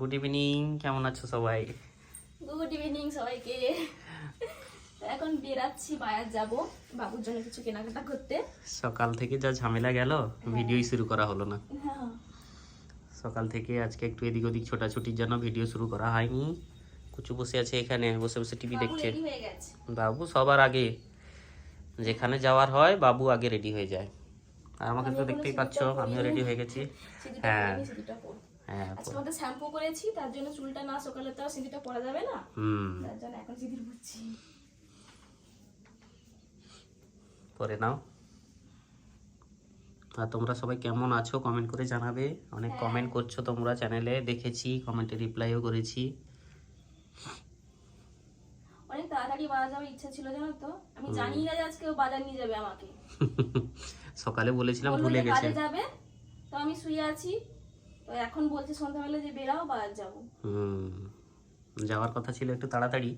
Good evening, কেমন আছো সবাই? গুড ইভিনিং সবাইকে। এখন বেরাচ্ছি, বাজার যাব বাবুর জন্য কিছু কেনাকাটা করতে। সকাল থেকে যা ঝামেলা গেল, ভিডিওই শুরু করা হলো না। হ্যাঁ, সকাল থেকে আজকে একটু এদিক ওদিক ছোটাছুটির জন্য ভিডিও শুরু করা হয়নি। কুচু বসে আছে এখানে, বসে বসে টিভি বাবু দেখছে। রেডি হয়ে গেছে। বাবু সবার আগে, যেখানে যাওয়ার হয় বাবু আগে রেডি হয়ে যায়। আর আমাকে তো দেখতেই পাচ্ছ, আমিও রেডি হয়ে গেছি। সিঁদুরটা হ্যাঁ পরিনি, সিঁদুরটা পর। হ্যাঁ আজকে আমাদের শ্যাম্পু করেছি, তার জন্য চুলটা না সকালে তো আর সিঁদুরটা পরা যাবে না, তার জন্য এখন সিঁদুর পরছি। পরে নাও। আর তোমরা সবাই কেমন আছো কমেন্ট করে জানাবে। অনেক কমেন্ট করছো তোমরা চ্যানেলে, দেখেছি, কমেন্টে রিপ্লাইও করেছি। অনেক তাড়াতাড়ি বাজার যাওয়ার ইচ্ছা ছিল, জানো তো। আমি জানি না যে আজকে ও বাজার নিয়ে যাবে আমাকে। সকালে বলেছিলাম, বললো ভুলে যে গেছে। কাজে যাবে, তো আমি শুয়ে আছি। তো এখন বলছে সন্ধ্যাবেলা যে বেরাও, বাজার যাবো। যাওয়ার কথা ছিল একটু তাড়াতাড়ি,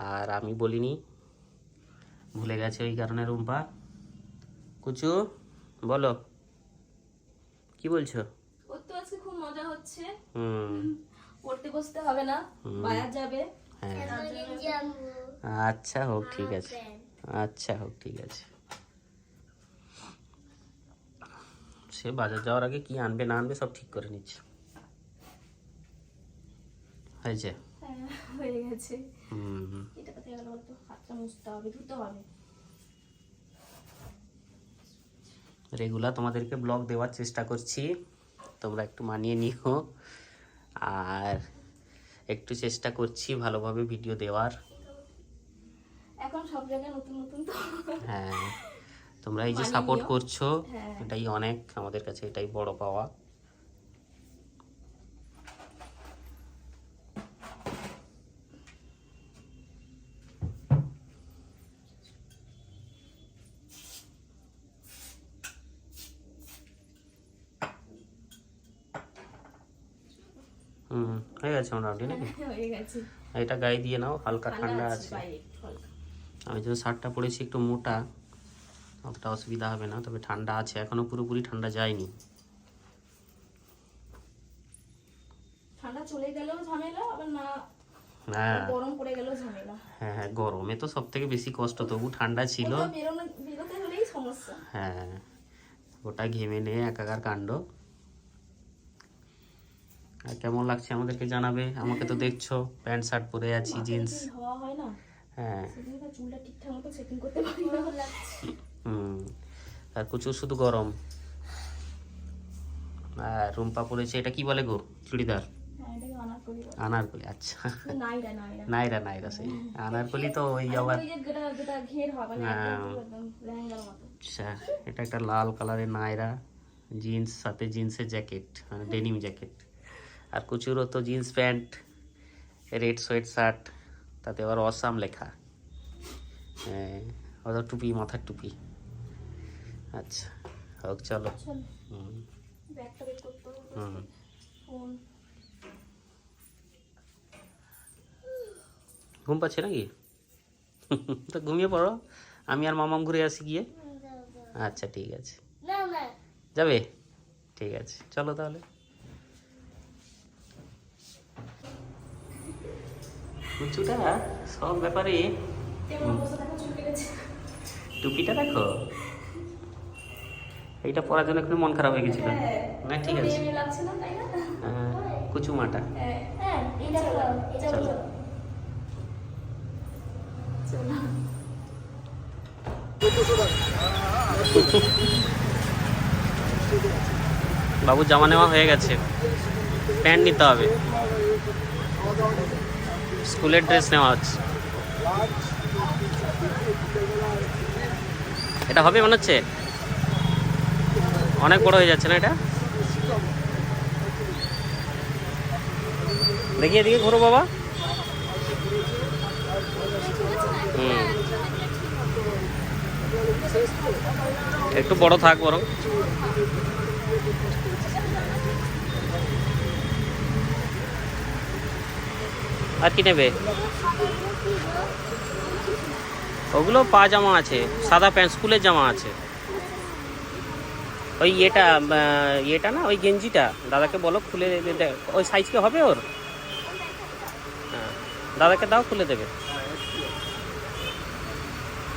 আর আমি বলিনি, ভুলে গেছে ওই কারণে। রুম্পা, কুচু বলো, কি বলছো? ওর তো আজকে খুব মজা হচ্ছে, হুম পড়তে বসতে হবে না, বাজার যাবে। হ্যাঁ, তার জন্য আচ্ছা হোক, ঠিক আছে, আচ্ছা হোক, ঠিক আছে। সে বাজার যাওয়ার আগে কি আনবে না আনবে সব ঠিক করে নিচ্ছে। হয়েছে? হ্যাঁ, হয়ে গেছে। হুম এটা কোথায় গেল বলতো? হাতটা মুছতে হবে, ধুতে হবে। রেগুলার তোমাদেরকে ব্লগ দেওয়ার চেষ্টা করছি, তোমরা একটু মানিয়ে নিও। আর একটু চেষ্টা করছি ভালোভাবে ভিডিও দেওয়ার। এখন সব জায়গায় নতুন নতুন তো। হ্যাঁ, তোমরা এই যে মানিয়ে সাপোর্ট নিও। করছো, হ্যাঁ। এটাই অনেক আমাদের কাছে, এটাই বড় পাওয়া। হয়ে গেছে মোটামুটি নাকি? হয়ে গেছে। এটা গায়ে দিয়ে নাও, হালকা ঠান্ডা আছে। বাইরে একটু হালকা। আমি যে শার্টটা পরেছি একটু মোটা, অতটা অসুবিধা হবে না, তবে ঠান্ডা আছে, এখনো পুরোপুরি ঠান্ডা যায়নি। ঠান্ডা চলে গেলেও ঝামেলা, আবার না হ্যাঁ গরম পড়ে গেলেও ঝামেলা। হ্যাঁ হ্যাঁ, গরমে তো সব থেকে বেশি কষ্ট, তবু ঠান্ডা ছিল। কোথাও বেরোতে হলেই সমস্যা। হ্যাঁ, ওটা ঘেমে নিয়ে একাকার কাণ্ড। আর কেমন লাগছে আমাদেরকে জানাবে। আমাকে তো দেখছো, প্যান্ট শার্ট পরে আছি, জিন্স। হওয়া হয় না, হ্যাঁ সেদিন তো চুলটা ঠিকঠাক মতো সেটিং করতে পারি না। আর কুচু শুধু গরম। আর রুম্পা পরেছে, এটা কি বলে গো, চুড়িদার? হ্যাঁ, এটাকে আনারকলি বলে। আনারকলি, আচ্ছা। নাইরা নাইরা। নাইরা নাইরা, সেই আনারকলি তো ওই আবার। ওই যে যেটা ঘের হবে না, একদম লেহেঙ্গার মতো। আচ্ছা, এটা একটা লাল কালারের নাইরা, জিন্স, সাথে জিন্সের জ্যাকেট, মানে ডেনিম জ্যাকেট। আর কুচুরও তো jeans pant, red sweat shirt, তাতে আবার অসাম লেখা। হ্যাঁ, ওদের টুপি, মাথার টুপি। আচ্ছা হোক, চলো। চল, হুম ব্যাগটা বের করতে হবে। হুম ফোন। ঘুম পাচ্ছে নাকি? তো ঘুমিয়ে পড়ো, আমি আর মামাম ঘুরে আসি গিয়ে। আচ্ছা ঠিক আছে, যাবে? ঠিক আছে, চলো তাহলে। কুচুটা সব ব্যাপারে। কেমন অবস্থা দেখো, চুল কেটেছে। টুপিটা দেখো, এইটা পরার জন্য একটু মন খারাপ হয়ে গেছিল না? ঠিক আছে, মেয়ে লাগছে না, তাই না? কুচু মাটা। হ্যাঁ, এটা চলো, চলো। চলো। বাবুর জামা নেওয়া হয়ে গেছে, প্যান্ট নিতে হবে, স্কুলের ড্রেস নেওয়া হচ্ছে। এটা হবে মনে হচ্ছে, অনেক বড় হয়ে যাচ্ছে না এটা? দেখি এদিকে ঘোরো বাবা। একটু বড় থাক বরং। আর কি নেবে? ওগুলো পাজামা আছে, সাদা প্যান্ট, স্কুলের জামা আছে। ওই এটা না, ওই গেঞ্জিটা দাদাকে বলো খুলে ওই সাইজ কি হবে ওর? হ্যাঁ, দাদাকে দাও, খুলে দেবে।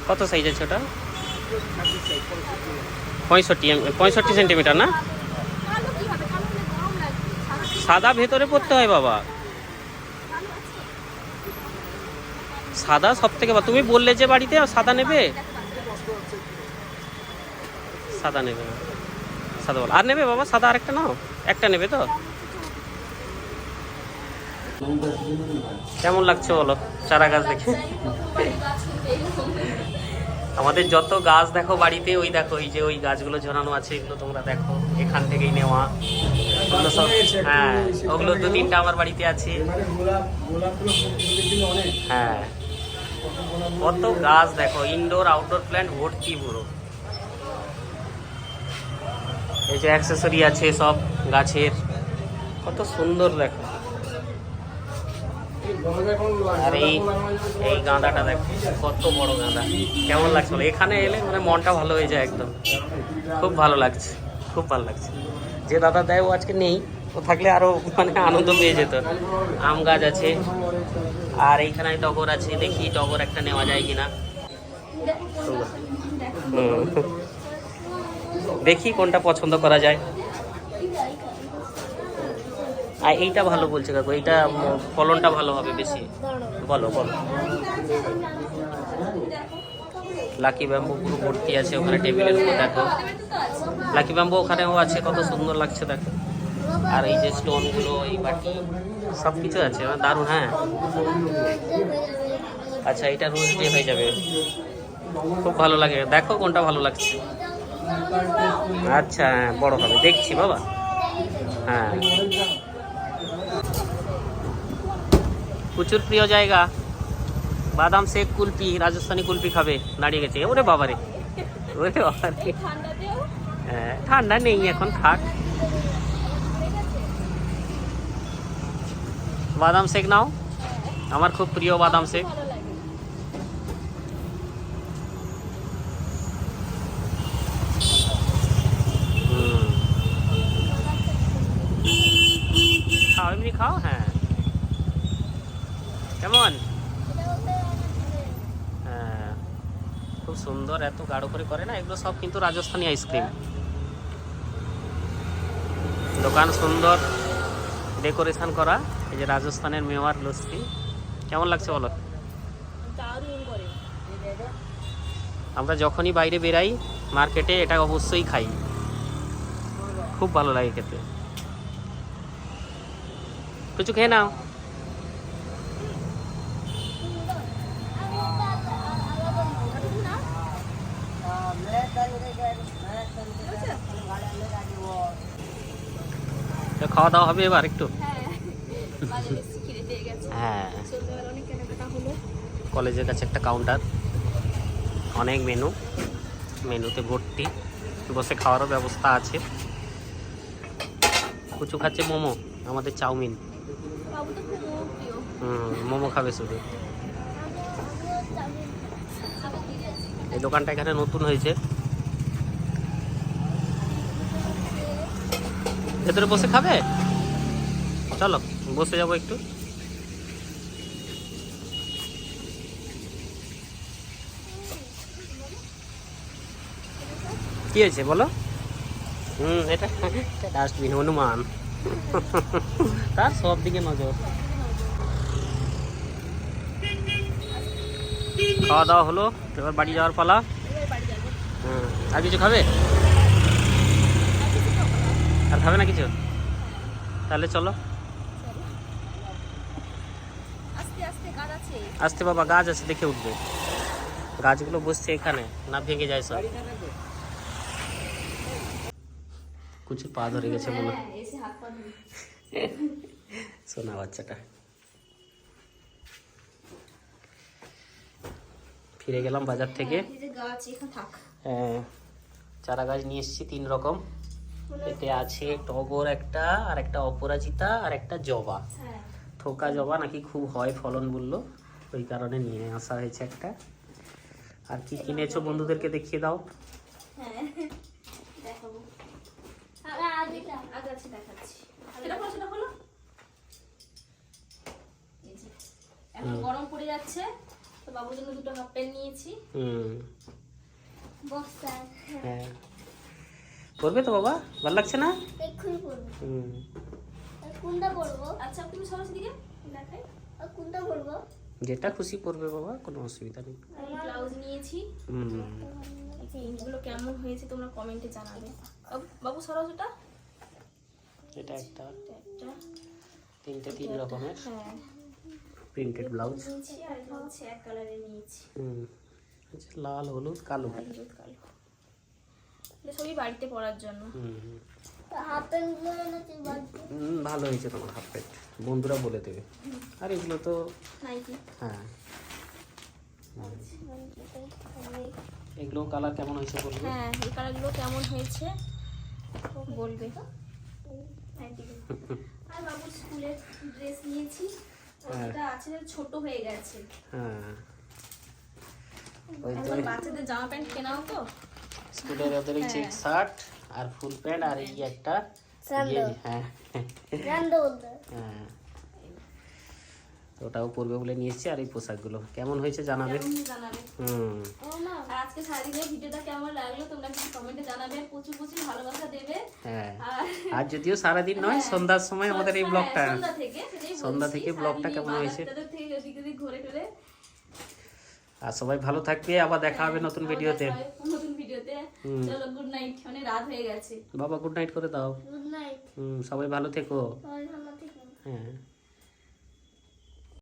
কত সাইজ আছে ওটা? 65 সেন্টিমিটার না? কালো কি হবে, কালো হলে গরম লাগবে। সাদা ভেতরে পরতে হয় বাবা, কালো আছে? সাদা সব থেকে ভালো। তুমি বললে যে বাড়িতে সাদা নেবে, সাদা নেবে না, সাদা বলো। আর নেবে বাবা সাদা আরেকটা নাও, একটা নেবে তো? কেমন লাগছে বলো চারা গাছ দেখে? আমাদের যত গাছ দেখো বাড়িতে, ওই দেখো এই যে ওই গাছগুলো ঝরানো আছে, এগুলো তোমরা দেখো এখান থেকেই নেওয়া। ওগুলো সব, হ্যাঁ ওগুলো 2-3টা আমার বাড়িতে আছে। হ্যাঁ, কত গাছ দেখো, ইনডোর আউটডোর প্ল্যান্ট ভর্তি পুরো। এই যে অ্যাক্সেসরি আছে সব গাছের, কত সুন্দর দেখো। আর এই গাঁদাটা দেখো কত বড় গাঁদা, কেমন লাগছে বলো? এখানে এলে মানে মনটা ভালো হয়ে যায় একদম, খুব ভালো লাগছে, খুব ভালো লাগছে। যে দাদা দেয় ও আজকে নেই, ও থাকলে আরো মানে আনন্দ পেয়ে যেত। আম গাছ আছে, আর এইখানে টগর আছে, দেখি টগর একটা নেওয়া যায় কিনা। দেখি কোনটা পছন্দ করা যায়। আর এইটা ভালো বলছে কাকু, এইটা ফলনটা ভালো হবে বেশি। বলো বলো। লাকি ব্যাম্বু পুরো ভর্তি আছে ওখানে টেবিলের উপর, দেখো লাকি ব্যাম্বু ওখানেও আছে, কত সুন্দর লাগছে দেখো। আর এই যে স্টোনগুলো, এই বাটি সব কিছু আছে, দারুণ। হ্যাঁ আচ্ছা, এটা রোজ ডে হয়ে যাবে, খুব ভালো লাগে। দেখো কোনটা ভালো লাগছে। আচ্ছা হ্যাঁ, বড় হবে, দেখছি বাবা। হ্যাঁ, প্রচুর প্রিয় জায়গা। বাদাম শেক, কুলপি, রাজস্থানি কুলপি খাবে, দাঁড়িয়ে গেছে। ওরে বাবারে, ওরে বাবারে। হ্যাঁ, ঠান্ডা নেই এখন, থাক। বাদাম শেক নাও, আমার খুব প্রিয় বাদাম শেক। খাও, এমনি খাও। হ্যাঁ, কেমন? হ্যাঁ, খুব সুন্দর, এত গাঢ় করে না এগুলো সব, কিন্তু রাজস্থানি আইসক্রিম। দোকান সুন্দর, ডেকোরেশন করা। এই যে রাজস্থানের মেওয়ার লস্যি, কেমন লাগছে বলো? আমরা যখনই বাইরে বেরাই মার্কেটে, এটা অবশ্যই খাই, খুব ভালো লাগে খেতে। কিছু খেয়ে নাও। খাওয়া দাওয়া হবে এবার একটু। হ্যাঁ, কলেজের কাছে একটা কাউন্টার, অনেক মেনুতে ভর্তি, বসে খাওয়ারও ব্যবস্থা আছে। কুচু খাচ্ছে মোমো, আমাদের চাউমিন। মোমো খাবে শুধু। এই দোকানটা এখানে নতুন হয়েছে। ভেতরে বসে খাবে? চলো বসে যাবো একটু। কি হয়েছে বলো? এটা ডাস্টবিন, হনুমান। তার সব দিকে নজর। খাওয়া দাওয়া হলো, এবার বাড়ি যাওয়ার পালা। আর কিছু খাবে? আর খাবে না কিছু? তাহলে চলো। আস্তে বাবা, গাছ আছে দেখে উঠবে। গাছগুলো বসছে এখানে, না ভেঙে যায় সব। কুচুর পা ধরে গেছে বলো, সোনা বাচ্চাটা। ফিরে গেলাম বাজার থেকে। হ্যাঁ, চারা গাছ নিয়ে এসেছি 3 রকম। এতে আছে টগর একটা, আর একটা অপরাজিতা, আর একটা জবা। থোকা জবা নাকি খুব হয় ফলন বললো, ওই কারণে নিয়ে আসা হয়েছে একটা। আর কি কিনেছো বন্ধুদেরকে দেখিয়ে দাও। আগে আছে দেখাচ্ছি। সেটা খোলো, সেটা খোলো। এই যে, এখন গরম পড়ে যাচ্ছে তো বাবুর জন্য দুটো হাফ প্যান্ট নিয়েছি। বক্সার হ্যাঁ পরবে তো বাবা, ভালো লাগছে না? এক্ষুনি পরবো। হুম আর কোনটা পরবো? আচ্ছা তুমি সরো দিকে দেখাই। আর কোনটা পরবো? যেটা খুশি পরবে বাবা, কোনো অসুবিধা নেই। ব্লাউজ নিয়েছি। হুম এইগুলো কেমন হয়েছে তোমরা কমেন্টে জানাবে। বাবু সরো সেটা। এটা একটা একটা তিনটে তিন রকমের হ্যাঁ প্রিন্টেড ব্লাউজ। নিয়েছি, আর এটা হচ্ছে এক কালারের নিয়েছি। আচ্ছা, লাল হলুদ কালো। হলুদ কালো। এটা সবই বাড়িতে পরার জন্য। হুম হাফ প্যান্ট গুলো এনেছি বাড়িতে। ভালো হয়েছে তোমার হাফ প্যান্ট, বন্ধুরা বলে দেবে। আর এগুলো তো নাইটি। হ্যাঁ এগুলো কালার কেমন হয়েছে বলবে? হ্যাঁ এই কালারগুলো কেমন হয়েছে বলবে। নাইটিগুলো। আর বাবুর স্কুলের ড্রেস নিয়েছি, ওটা আছে ছোট হয়ে গেছে। হ্যাঁ ওই তো এখন বাচ্চাদের জামা প্যান্ট কেনাও তো। স্কুলের ওদের এই চেক শার্ট আর ফুল প্যান্ট আর এই একটা হ্যাঁ রান্ডো বলতে। হ্যাঁ তো ওটাও পরবে বলে নিয়েছি। আর এই পোশাকগুলো কেমন হয়েছে জানাবে। কেমন জানাবে। ও মা, আর আজকে সারাদিনের ভিডিওটা কেমন লাগলো তোমরা কিছু কমেন্টে জানাবে, প্রচুর প্রচুর ভালোবাসা দেবে। হ্যাঁ আর আর যদিও সারাদিন নয়, সন্ধ্যার সময় আমাদের এই ব্লগটা, সন্ধ্যা থেকে সেটাই সন্ধ্যা বলছি, থেকে ব্লগটা সারাদিন কেমন এই হয়েছে। বাজার থেকে ওদিক ওদিক ঘুরে টুরে। আর সবাই ভালো থাকবে, আবার দেখা হবে নতুন ভিডিওতে। নতুন ভিডিওতে। চলো গুড নাইট, অনেক রাত হয়ে গেছে। বাবা গুড নাইট করে দাও। Good night. সবাই ভালো থেকো। সবাই ভালো থেকো। হ্যাঁ